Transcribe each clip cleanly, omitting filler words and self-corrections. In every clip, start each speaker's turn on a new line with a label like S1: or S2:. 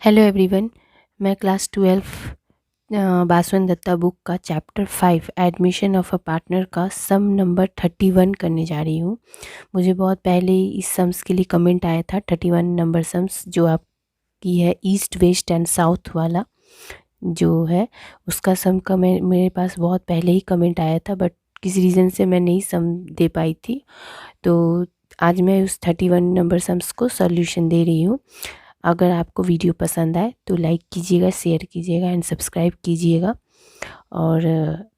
S1: Hello everyone. मैं class 12 Baswan Dutta book का chapter 5 admission of a partner का सम नंबर 31 करने जा रही हूँ। मुझे बहुत पहले ही इस सम्स के लिए कमेंट आया था 31 नंबर सम्स जो आपकी है ईस्ट वेस्ट एंड साउथ वाला जो है उसका सम का मेरे पास बहुत पहले ही कमेंट आया था, बट किसी रीज़न से मैं नहीं सम दे पाई थी। तो आज मैं उस 31 नंबर सम्स को सॉल्यूशन दे रही हूँ। अगर आपको वीडियो पसंद आए तो लाइक कीजिएगा, शेयर कीजिएगा एंड सब्सक्राइब कीजिएगा। और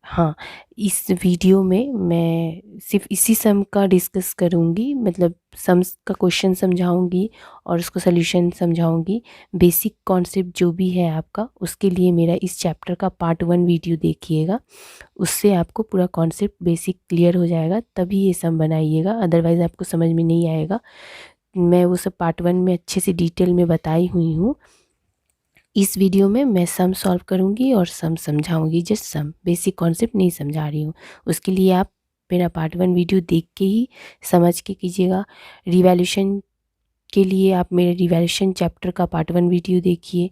S1: हाँ, इस वीडियो में मैं सिर्फ इसी सम का डिस्कस करूँगी, मतलब सम्स का क्वेश्चन समझाऊँगी और उसको सॉल्यूशन समझाऊँगी। बेसिक कॉन्सेप्ट जो भी है आपका, उसके लिए मेरा इस चैप्टर का पार्ट 1 वीडियो देखिएगा। उससे आपको पूरा कॉन्सेप्ट बेसिक क्लियर हो जाएगा, तभी ये सम बनाइएगा, अदरवाइज़ आपको समझ में नहीं आएगा। मैं वो सब पार्ट 1 में अच्छे से डिटेल में बताई हुई हूँ। इस वीडियो में मैं सम सॉल्व करूँगी और सम समझाऊँगी, जस्ट सम, बेसिक कॉन्सेप्ट नहीं समझा रही हूँ। उसके लिए आप मेरा पार्ट 1 वीडियो देख के ही समझ के कीजिएगा। रिवैल्यूएशन के लिए आप मेरे रिवैल्यूएशन चैप्टर का पार्ट 1 वीडियो देखिए।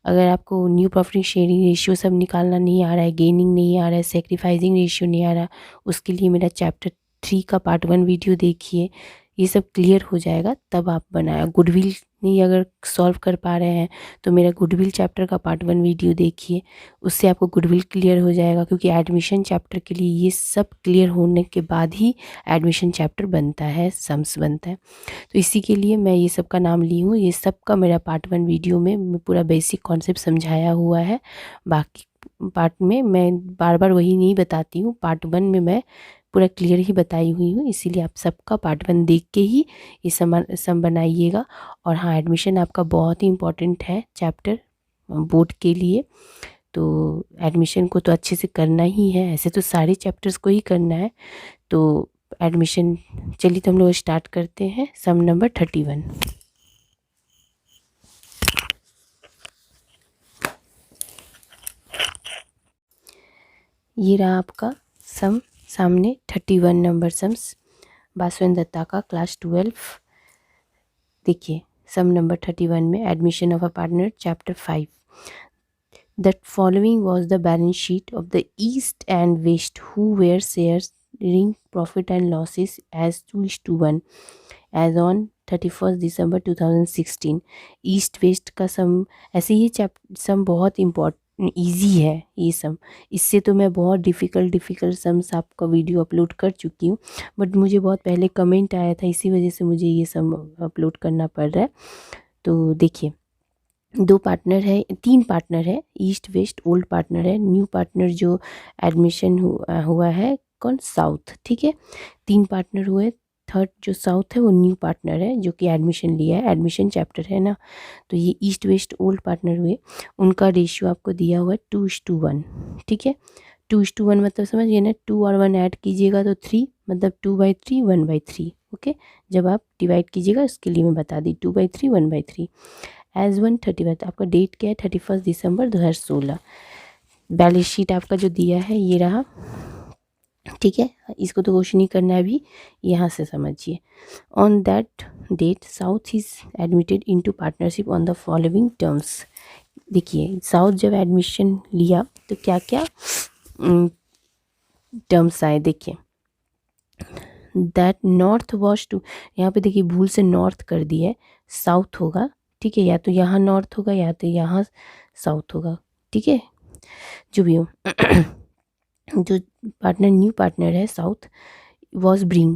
S1: अगर आपको न्यू प्रॉफिट शेयरिंग रेशियो सब निकालना नहीं आ रहा है, गेनिंग नहीं आ रहा है, सेक्रीफाइसिंग रेशियो नहीं आ रहा, उसके लिए मेरा चैप्टर 3 का पार्ट 1 वीडियो देखिए। ये सब क्लियर हो जाएगा तब आप बनाया। गुडविल नहीं अगर सॉल्व कर पा रहे हैं तो मेरा गुडविल चैप्टर का पार्ट 1 वीडियो देखिए, उससे आपको गुडविल क्लियर हो जाएगा, क्योंकि एडमिशन चैप्टर के लिए ये सब क्लियर होने के बाद ही एडमिशन चैप्टर बनता है, सम्स बनता है। तो इसी के लिए मैं ये सब का नाम ली हूँ। ये सब का मेरा पार्ट 1 वीडियो में मैं पूरा बेसिक कॉन्सेप्ट समझाया हुआ है। बाकी पार्ट में मैं बार बार वही नहीं बताती हूँ, पार्ट 1 में मैं पूरा क्लियर ही बताई हुई हूँ। इसीलिए आप सबका पार्ट 1 देख के ही ये सम बनाइएगा। और हाँ, एडमिशन आपका बहुत ही इम्पोर्टेंट है चैप्टर बोर्ड के लिए, तो एडमिशन को तो अच्छे से करना ही है। ऐसे तो सारे चैप्टर्स को ही करना है, तो एडमिशन चलिए तो हम लोग स्टार्ट करते हैं। सम नंबर 31। ये रहा आपका सम सामने, 31 नंबर सम्स बासवन दत्ता का क्लास 12। देखिए सम नंबर 31 में admission of a partner chapter 5। That following was the balance sheet of the East and West, who were sharing profit and losses as 2:1 as on 31st December 2016। East west का सम, ऐसे ये सम बहुत important easy है ये सम। इससे तो मैं बहुत डिफ़िकल्ट सम्स आपका वीडियो अपलोड कर चुकी हूँ, बट मुझे बहुत पहले कमेंट आया था, इसी वजह से मुझे ये सम अपलोड करना पड़ रहा है। तो देखिए, 2 पार्टनर है, 3 पार्टनर है, ईस्ट वेस्ट ओल्ड पार्टनर है, न्यू पार्टनर जो एडमिशन हुआ है कौन, साउथ, ठीक है। 3 पार्टनर हुए, थर्ड जो साउथ है वो न्यू पार्टनर है जो कि एडमिशन लिया है, एडमिशन चैप्टर है ना। तो ये ईस्ट वेस्ट ओल्ड पार्टनर हुए, उनका रेशियो आपको दिया हुआ है 2:1, ठीक है। 2:1 मतलब समझिए ना, 2 और 1 ऐड कीजिएगा तो 3, मतलब 2/3 1/3। ओके, जब आप डिवाइड कीजिएगा इसके लिए मैं बता दी, 2/3 1/3 एज 1/31। आपका डेट क्या है, 31 दिसंबर 2016। बैलेंस शीट आपका जो दिया है ये रहा, ठीक है। इसको तो क्वेश्चन नहीं करना है अभी, यहाँ से समझिए। On that date South is admitted into partnership on the following terms. देखिए साउथ जब एडमिशन लिया तो क्या क्या टर्म्स आए, देखिए। दैट नॉर्थ वॉज टू, यहाँ पे देखिए भूल से नॉर्थ कर दिया है, साउथ होगा, ठीक है। या तो यहाँ नॉर्थ होगा या तो यहाँ साउथ होगा, ठीक है, जो भी हो। जो पार्टनर न्यू पार्टनर है साउथ वॉज ब्रिंग,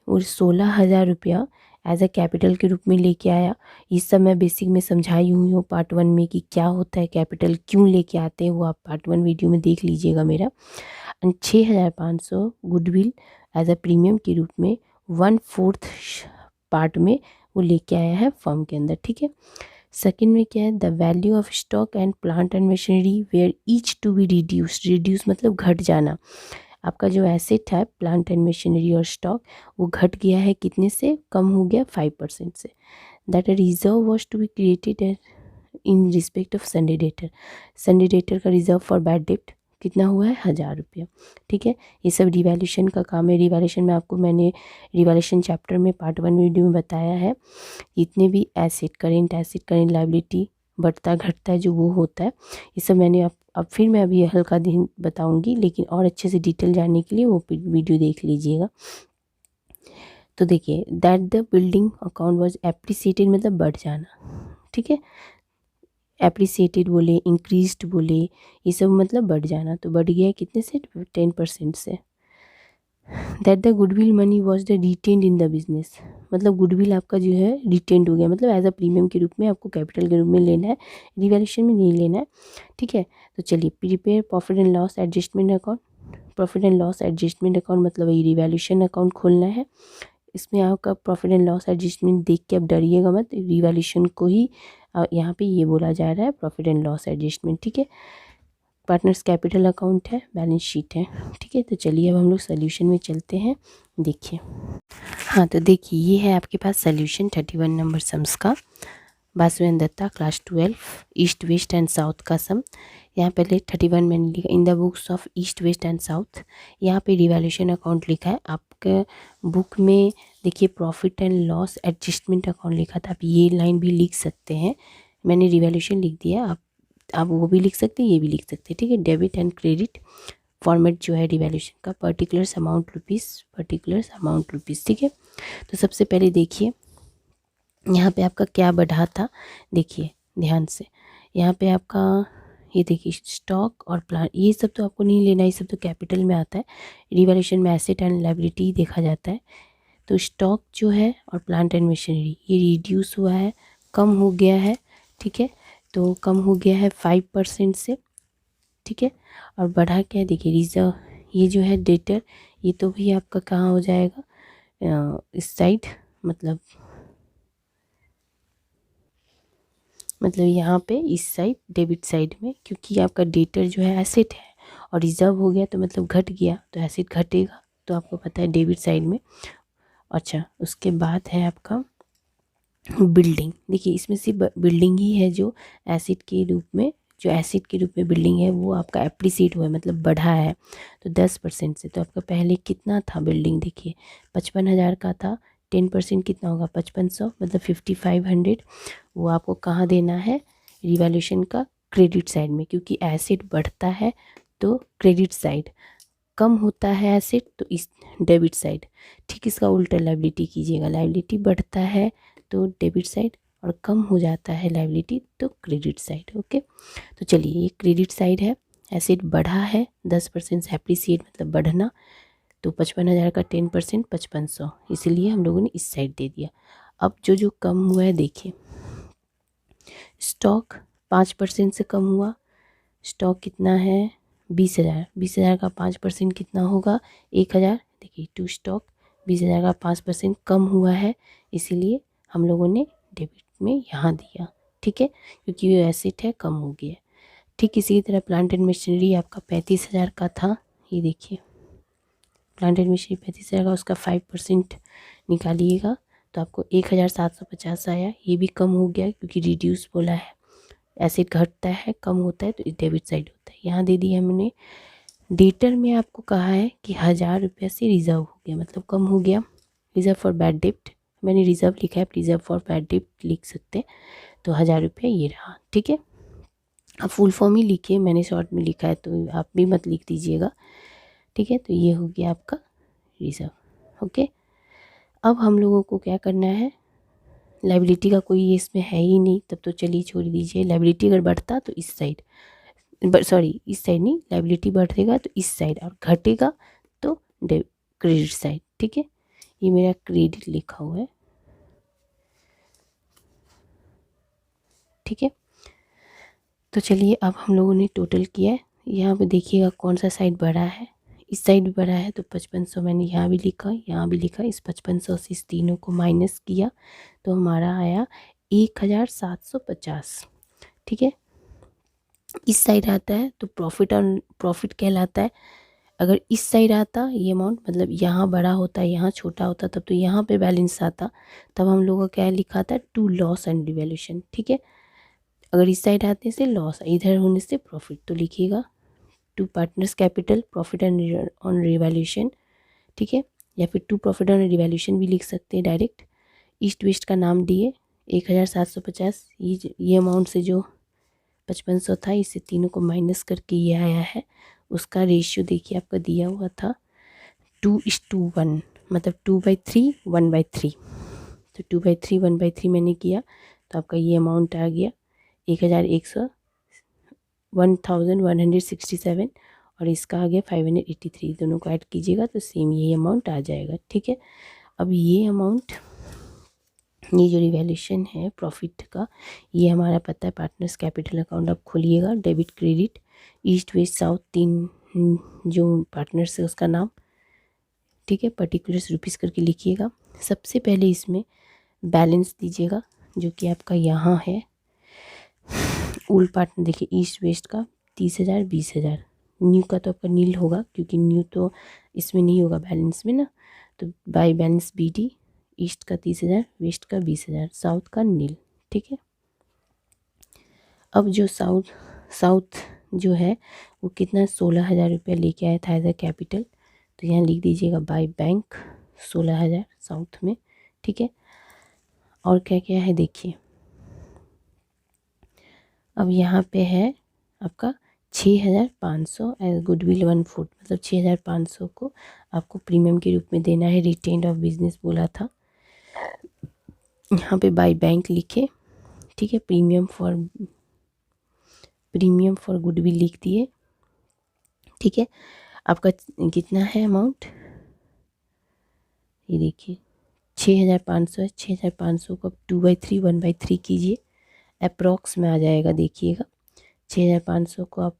S1: और 16,000 रुपया एज अ कैपिटल के रूप में लेके आया। इस सब मैं बेसिक में समझाई हुई हूँ पार्ट 1 में कि क्या होता है कैपिटल, क्यों लेके आते हैं, वो आप पार्ट 1 वीडियो में देख लीजिएगा मेरा। And 6,500 goodwill as a premium के रूप में 1/4 पार्ट में वो लेके आया है फर्म के अंदर, ठीक है। सेकेंड में क्या है, the value of stock and plant and machinery were each to be reduce, reduce मतलब घट जाना। आपका जो एसेट है प्लांट एंड मशीनरी और स्टॉक वो घट गया है, कितने से, कम हो गया 5% से। That a reserve was to be created in respect of sundry debtor, sundry debtor का रिजर्व फॉर बैड डेट कितना हुआ है, 1,000 रुपया, ठीक है। ये सब रिवैल्यूएशन का काम है। रिवैल्यूएशन में आपको मैंने रिवैल्यूएशन चैप्टर में पार्ट 1 वीडियो में बताया है, इतने भी एसेट, करेंट लायबिलिटी बढ़ता घटता है जो वो होता है, ये सब मैंने अब फिर मैं अभी हल्का दिन बताऊंगी, लेकिन और अच्छे से डिटेल जानने के लिए वो वीडियो देख लीजिएगा। तो देखिए, that the building account was appreciated मतलब बढ़ जाना, ठीक है। एप्रिसिएटेड बोले, इंक्रीज्ड बोले, ये सब मतलब बढ़ जाना, तो बढ़ गया कितने से, 10% से। That the goodwill money was the retained in the business, मतलब गुडविल आपका जो है रिटेन्ड हो गया, मतलब एज अ प्रीमियम के रूप में आपको कैपिटल के रूप में लेना है, रिवैल्यूएशन में नहीं लेना है, ठीक है। तो चलिए, prepare profit and loss adjustment account. Profit and loss adjustment account मतलब वही रिवैल्यूएशन अकाउंट खोलना है। इसमें आपका प्रॉफिट एंड लॉस एडजस्टमेंट देख के अब डरिएगा मत, रिवैल्यूएशन को ही यहाँ पे ये बोला जा रहा है प्रॉफिट एंड लॉस एडजस्टमेंट, ठीक है। पार्टनर्स कैपिटल अकाउंट है, बैलेंस शीट है, ठीक है। तो चलिए अब हम लोग सोल्यूशन में चलते हैं। देखिए, हाँ तो देखिए, ये है आपके पास सोल्यूशन 31 नंबर सम्स का, बासुएन Datta class 12 east west and south का सम। यहाँ पहले 31 मैंने लिखा, in the books of east west and south. यहाँ पे रिवैल्यूएशन अकाउंट लिखा है, आपके बुक में देखिए profit and loss adjustment account लिखा था, आप ये लाइन भी लिख सकते हैं, मैंने रिवैल्यूएशन लिख दिया, आप वो भी लिख सकते हैं, ये भी लिख सकते हैं, ठीक है। डेबिट एंड क्रेडिट फॉर्मेट जो है रिवैल्यूएशन का, पर्टिकुलर्स अमाउंट रुपीज़, ठीक है। तो सबसे पहले देखिए यहाँ पे आपका क्या बढ़ा था, देखिए ध्यान से, यहाँ पे आपका ये देखिए स्टॉक और प्लांट, ये सब तो आपको नहीं लेना, ये सब तो कैपिटल में आता है, रिवैल्यूएशन में एसेट एंड लायबिलिटी देखा जाता है। तो स्टॉक जो है और प्लांट एंड मशीनरी ये रिड्यूस हुआ है, कम हो गया है, ठीक है। तो कम हो गया है 5% से, ठीक है। और बढ़ा क्या है, देखिए रिजर्व, ये जो है डेटर, ये तो भी आपका कहाँ हो जाएगा, इस साइड, मतलब यहाँ पे इस साइड डेबिट साइड में, क्योंकि आपका डेटर जो है एसेट है और रिजर्व हो गया तो मतलब घट गया, तो एसेट घटेगा, तो आपको पता है डेबिट साइड में। अच्छा, उसके बाद है आपका बिल्डिंग, देखिए इसमें सिर्फ बिल्डिंग ही है जो एसिड के रूप में, बिल्डिंग है वो आपका एप्रिसिएट हुआ है, मतलब बढ़ा है, तो 10% से। तो आपका पहले कितना था बिल्डिंग, देखिए 55,000 का था, 10% कितना होगा 5500, मतलब 5500, वो आपको कहाँ देना है, रिवैल्यूएशन का क्रेडिट साइड में, क्योंकि एसिड बढ़ता है तो क्रेडिट साइड, कम होता है एसेट तो इस डेबिट साइड, ठीक। इसका उल्टा लायबिलिटी कीजिएगा, लायबिलिटी बढ़ता है तो डेबिट साइड, और कम हो जाता है लायबिलिटी तो क्रेडिट साइड, ओके। तो चलिए, ये क्रेडिट साइड है, एसेट बढ़ा है 10% से, एप्रिसिएट मतलब बढ़ना, तो 55,000 का 10% 5500, इसलिए हम लोगों ने इस साइड दे दिया। अब जो कम हुआ है देखिए, स्टॉक 5% से कम हुआ, स्टॉक कितना है 20,000 का 5% कितना होगा 1,000, देखिए टू स्टॉक 20,000 का 5% कम हुआ है, इसीलिए हम लोगों ने डेबिट में यहाँ दिया, ठीक है, क्योंकि ये एसेट है, कम हो गया। ठीक इसी तरह प्लांट एंड मशीनरी आपका 35,000 का था, ये देखिए प्लांट एंड मशीनरी 35,000 का, उसका 5% निकालिएगा तो आपको 1,750 आया, ये भी कम हो गया क्योंकि रिड्यूस बोला है, एसिड घटता है कम होता है तो डेबिट साइड होता है, यहाँ दे दिया हमने। डेटर में आपको कहा है कि 1,000 रुपये से रिजर्व हो गया, मतलब कम हो गया, रिजर्व फॉर बैड डेप्ट, मैंने रिजर्व लिखा है, रिजर्व फॉर बैड डेप्ट लिख सकते हैं, तो 1,000 रुपये ये रहा, ठीक है। अब फुल फॉर्म ही लिखिए, मैंने शॉर्ट में लिखा है तो आप भी मत लिख दीजिएगा, ठीक है। तो ये हो गया आपका रिजर्व, ओके। अब हम लोगों को क्या करना है, लायबिलिटी का कोई ये इसमें है ही नहीं, तब तो चलिए छोड़ दीजिए, लायबिलिटी अगर बढ़ता तो इस साइड, सॉरी इस साइड नहीं, लायबिलिटी बढ़ेगा तो इस साइड, और घटेगा तो क्रेडिट साइड, ठीक है। ये मेरा क्रेडिट लिखा हुआ है, ठीक है। तो चलिए अब हम लोगों ने टोटल किया है, यहाँ पे देखिएगा कौन सा साइड बढ़ा है, इस साइड भी बढ़ा है, तो 5500 मैंने यहाँ भी लिखा, यहाँ भी लिखा, इस 5500 से इस तीनों को माइनस किया तो हमारा आया 1,750, ठीक है। इस साइड आता है तो प्रॉफिट कहलाता है, अगर इस साइड आता ये अमाउंट, मतलब यहाँ बड़ा होता है यहाँ छोटा होता, तब तो यहाँ पे बैलेंस आता, तब हम लोगों का क्या लिखा था, टू लॉस एंड रिवैल्यूएशन, ठीक है। अगर इस साइड आने से लॉस, इधर होने से प्रॉफिट, तो लिखिएगा to partners capital profit and on revaluation, ठीक है, या फिर टू प्रॉफिट ऑन रिवैल्यूएशन भी लिख सकते हैं डायरेक्ट। ईस्ट वेस्ट का नाम दिए 1,750, ये अमाउंट से जो 5500 था, इसे तीनों को माइनस करके ये आया है। उसका रेशियो देखिए आपका दिया हुआ था 2:1, मतलब 2/3 1/3। तो 2/3 1/3 मैंने किया तो आपका ये अमाउंट आ गया 1167 और इसका आ गया 583। दोनों को ऐड कीजिएगा तो सेम यही अमाउंट आ जाएगा। ठीक है, अब ये अमाउंट, ये जो रिवैल्यूएशन है प्रॉफिट का, ये हमारा पता है पार्टनर्स कैपिटल अकाउंट आप खोलिएगा, debit credit east west south तीन जो पार्टनर्स है उसका नाम, ठीक है, पर्टिकुलर्स रुपीज़ करके लिखिएगा। सबसे पहले इसमें बैलेंस दीजिएगा जो कि आपका यहाँ है। ओल्ड पार्टनर देखिए ईस्ट वेस्ट का 30,000 20,000, न्यू का तो आपका नील होगा क्योंकि न्यू तो इसमें नहीं होगा बैलेंस में ना, तो बाय बैलेंस BD ईस्ट का 30,000 वेस्ट का 20,000 साउथ का नील। ठीक है, अब जो साउथ जो है वो कितना 16,000 रुपया लेके आया था एज अ कैपिटल, तो यहाँ लिख दीजिएगा बाय बैंक 16,000 साउथ में। ठीक है, और क्या क्या है देखिए, अब यहाँ पे है आपका 6,500 एज गुडविल 1/4, मतलब 6,500 को आपको प्रीमियम के रूप में देना है, रिटेन्ड ऑफ बिजनेस बोला था। यहाँ पे बाय बैंक लिखे, ठीक है, प्रीमियम फॉर गुडविल लिख दिए। ठीक है, आपका कितना है अमाउंट, ये देखिए 6,500 है, 6,500 को आप 2/3 1/3 कीजिए, अप्रॉक्स में आ जाएगा। देखिएगा 6,500 को आप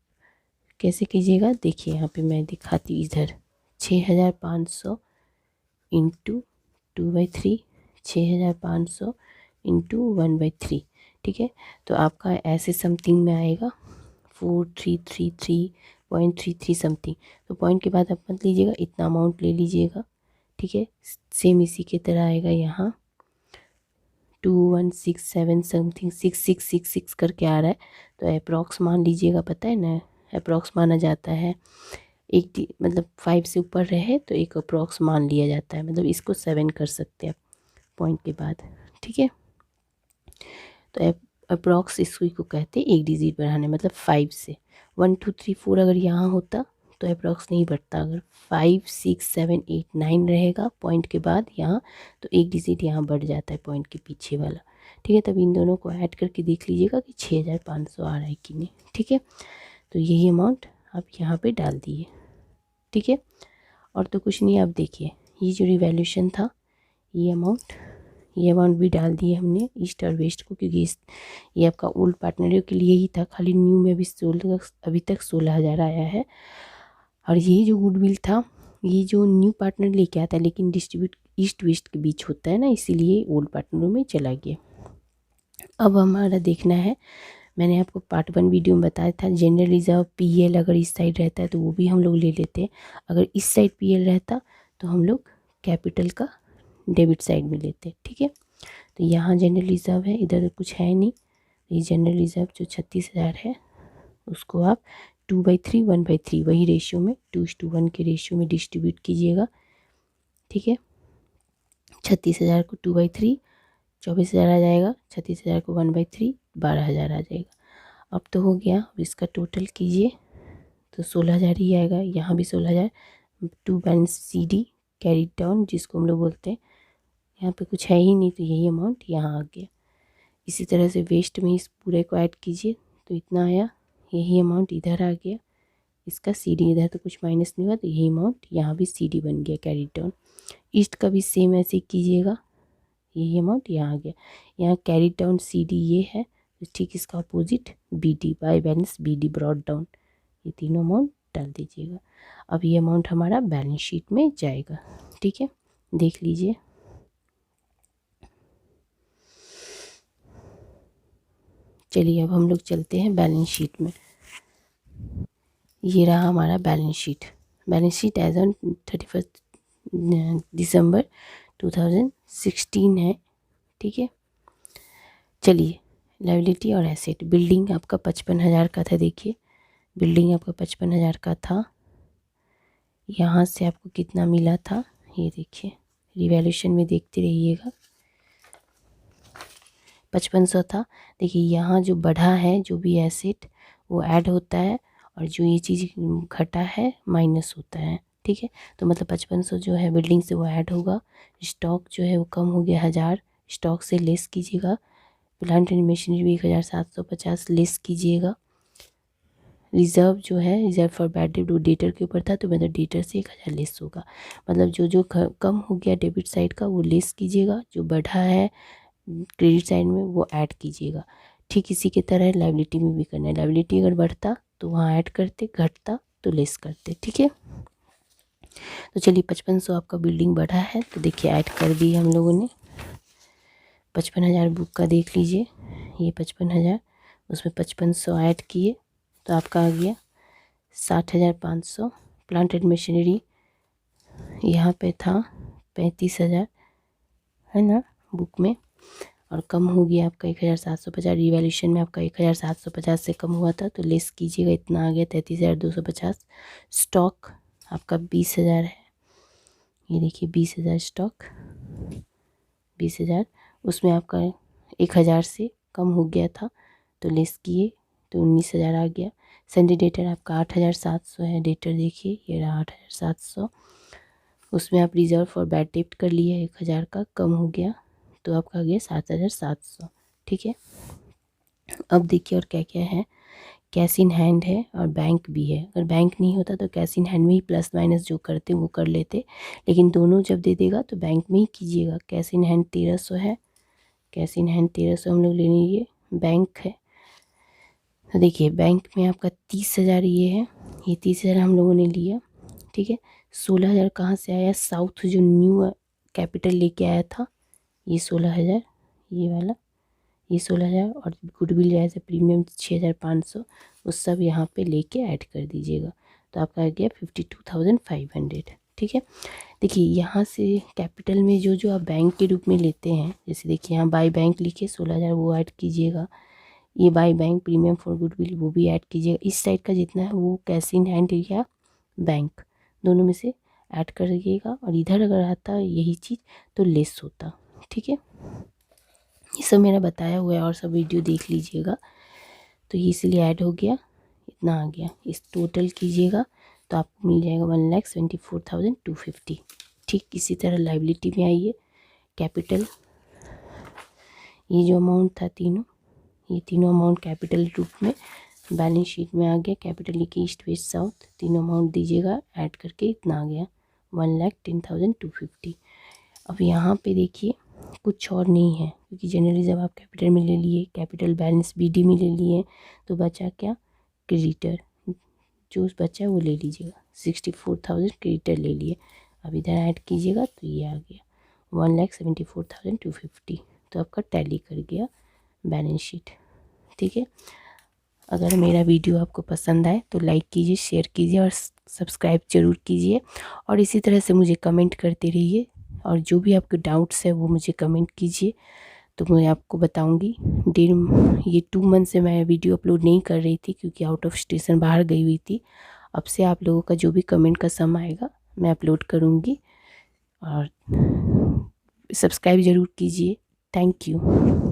S1: कैसे कीजिएगा, देखिए यहाँ पे मैं दिखाती हूँ, इधर 6,500 इंटू 2/3, 6,500 इंटू 1/3। ठीक है, तो आपका ऐसे समथिंग में आएगा 4333.33 समथिंग। तो पॉइंट के बाद आप मत लीजिएगा, इतना अमाउंट ले लीजिएगा। ठीक है, सेम इसी की तरह आएगा यहाँ 2167 समथिंग 6666 करके आ रहा है, तो अप्रॉक्स मान लीजिएगा, पता है ना अप्रॉक्स माना जाता है, एक मतलब 5 से ऊपर रहे तो एक अप्रॉक्स मान लिया जाता है, मतलब इसको 7 कर सकते हैं पॉइंट के बाद। ठीक है, तो अप्रॉक्स इसको को कहते हैं एक डिजिट बढ़ाने, मतलब 5 से 1 2 3 4 अगर यहाँ होता तो अप्रॉक्स नहीं बढ़ता, अगर 5 6 7 8 9 रहेगा पॉइंट के बाद यहाँ, तो एक डिजिट यहाँ बढ़ जाता है पॉइंट के पीछे वाला। ठीक है, तब इन दोनों को ऐड करके देख लीजिएगा कि 6,500 आ रहा है कि नहीं। ठीक है, तो यही अमाउंट आप यहाँ पे डाल दिए। ठीक है, और तो कुछ नहीं, आप देखिए ये जो रिवैल्यूएशन था ये अमाउंट भी डाल दिए हमने ईस्ट और वेस्ट को, क्योंकि ये आपका ओल्ड पार्टनरों के लिए ही था, खाली न्यू में भी अभी तक 16,000 आया है। और ये जो गुडविल था ये जो न्यू पार्टनर लेके आता है, लेकिन डिस्ट्रीब्यूट ईस्ट वेस्ट के बीच होता है ना, इसीलिए ओल्ड पार्टनरों में चला गया। अब हमारा देखना है, मैंने आपको पार्ट 1 वीडियो में बताया था जनरल रिजर्व PL अगर इस साइड रहता है तो वो भी हम लोग ले लेते हैं, अगर इस साइड PL रहता तो हम लोग कैपिटल का डेबिट साइड में लेते हैं। ठीक है, तो यहाँ जनरल रिजर्व है, इधर कुछ है नहीं, ये जनरल रिजर्व जो 36,000 है उसको आप 2/3 1/3 वही रेशियो में 2:1 के रेशियो में डिस्ट्रीब्यूट कीजिएगा। ठीक है, 36,000 को 2/3 24,000 आ जाएगा, 36,000 को 1/3 12,000 आ जाएगा। अब तो हो गया, अब इसका टोटल कीजिए तो 16,000 ही आएगा, यहाँ भी 16,000। To balance CD carry down जिसको हम लोग बोलते हैं, यहाँ पे कुछ है ही नहीं तो यही अमाउंट यहाँ आ गया। इसी तरह से वेस्ट में इस पूरे को ऐड कीजिए तो इतना आया, यही अमाउंट इधर आ गया, इसका CD इधर तो कुछ माइनस नहीं हुआ तो यही अमाउंट यहाँ भी CD बन गया कैरी डाउन। ईस्ट का भी सेम ऐसे कीजिएगा, यही अमाउंट यहाँ आ गया, यहाँ कैरी डाउन CD ये है, तो ठीक इसका opposite BD by balance BD brought down, ये तीनों अमाउंट डाल दीजिएगा। अब ये अमाउंट हमारा बैलेंस शीट में जाएगा। ठीक है, देख लीजिए, चलिए अब हम लोग चलते हैं बैलेंस शीट में। ये रहा हमारा बैलेंस शीट एज ऑन 31 दिसंबर 2016 है। ठीक है, चलिए लायबिलिटी और एसेट, बिल्डिंग आपका 55,000 का था, देखिए बिल्डिंग आपका 55,000 का था, यहाँ से आपको कितना मिला था ये देखिए, रिवैल्यूएशन में देखते रहिएगा, 5500 था। देखिए यहाँ जो बढ़ा है, जो भी एसेट वो ऐड होता है, और जो ये चीज़ घटा है माइनस होता है। ठीक है, तो मतलब 5500 जो है बिल्डिंग से वो ऐड होगा। स्टॉक जो है वो कम हो गया 1000, स्टॉक से लेस कीजिएगा। प्लांट एंड मशीनरी भी 1750 लेस कीजिएगा। रिज़र्व जो है, रिज़र्व फॉर बैड डेट, वो डेटर के ऊपर था, तो मतलब डेटर से 1000 लेस होगा। मतलब जो जो कम हो गया डेबिट साइड का वो लेस कीजिएगा, जो बढ़ा है क्रेडिट साइड में वो ऐड कीजिएगा। ठीक इसी की तरह लाइबिलिटी में भी करना है। लाइबिलिटी अगर बढ़ता तो वहाँ ऐड करते, घटता तो लेस करते। ठीक है, तो चलिए 5500 आपका बिल्डिंग बढ़ा है, तो देखिए ऐड कर दी हम लोगों ने। 55,000 बुक का देख लीजिए, ये 55,000, उसमें 5500 ऐड किए तो आपका आ गया 60,500। प्लांट एंड मशीनरी यहाँ पे था 35,000, है ना बुक में, और कम हो गया आपका 1750। रिवैल्यूएशन में आपका 1750 से कम हुआ था, तो लेस कीजिएगा, इतना आ गया 33,250। स्टॉक आपका 20,000 है, ये देखिए 20,000 स्टॉक, 20,000, उसमें आपका 1,000 से कम हो गया था, तो लेस किए तो 19,000 आ गया। संडे डेटर आपका 8,700 है, डेटर देखिए ये रहा 8,700। उसमें आप रिजर्व फॉर बैड डेट कर लिए 1,000 का, कम हो गया तो आपका आ गया 7,700। ठीक है, अब देखिए और क्या क्या है। कैश इन हैंड है और बैंक भी है। अगर बैंक नहीं होता तो कैश इन हैंड में ही प्लस माइनस जो करते वो कर लेते, लेकिन दोनों जब दे देगा तो बैंक में ही कीजिएगा। कैश इन हैंड 1300 है, कैश इन हैंड 1300 हम लोग ले लीजिए। बैंक है, तो देखिए बैंक में आपका 30,000 ये है, ये 30,000 हम लोगों ने लिया। ठीक है, 16,000 कहाँ से आया, साउथ जो न्यू कैपिटल लेके आया था, ये 16,000, ये वाला ये 16,000, और गुडविल जैसे प्रीमियम 6,500, वो सब यहाँ पे लेके ऐड कर दीजिएगा, तो आपका आ गया 52,500। ठीक है, देखिए यहाँ से कैपिटल में जो जो आप बैंक के रूप में लेते हैं, जैसे देखिए यहाँ बाय बैंक लिखे 16,000 वो ऐड कीजिएगा। ये by bank premium for goodwill वो भी ऐड कीजिएगा। इस साइड का जितना है वो कैश इन हैंड या बैंक, दोनों में से ऐड करिएगा, और इधर अगर आता यही चीज़ तो लेस होता। ठीक है, ये सब मेरा बताया हुआ है, और सब वीडियो देख लीजिएगा। तो ये इसलिए ऐड हो गया, इतना आ गया। इस टोटल कीजिएगा तो आपको मिल जाएगा 1,74,250। ठीक इसी तरह लाइबिलिटी में आइए, कैपिटल, ये जो अमाउंट था तीनों, ये तीनों अमाउंट कैपिटल रूप में बैलेंस शीट में आ गया। कैपिटल लिखिए ईस्ट वेस्ट साउथ, तीनों अमाउंट दीजिएगा, ऐड करके इतना आ गया 1,10,250। अब यहाँ पे देखिए कुछ और नहीं है, क्योंकि जनरली जब आप कैपिटल में ले लिए, कैपिटल बैलेंस बीडी में ले लिए, तो बचा क्या, क्रेडिटर, जो बचा वो ले लीजिएगा। 64,000 क्रेडिटर ले लिए, अब इधर ऐड कीजिएगा तो ये आ गया 1,74,250, तो आपका टैली कर गया बैलेंस शीट। ठीक है, अगर मेरा वीडियो आपको पसंद आए तो लाइक कीजिए, शेयर कीजिए और सब्सक्राइब ज़रूर कीजिए, और इसी तरह से मुझे कमेंट करते रहिए, और जो भी आपके डाउट्स है वो मुझे कमेंट कीजिए, तो मैं आपको बताऊंगी। ये 2 मंथ से मैं वीडियो अपलोड नहीं कर रही थी, क्योंकि आउट ऑफ स्टेशन बाहर गई हुई थी। अब से आप लोगों का जो भी कमेंट का समय आएगा मैं अपलोड करूँगी, और सब्सक्राइब ज़रूर कीजिए। Thank you.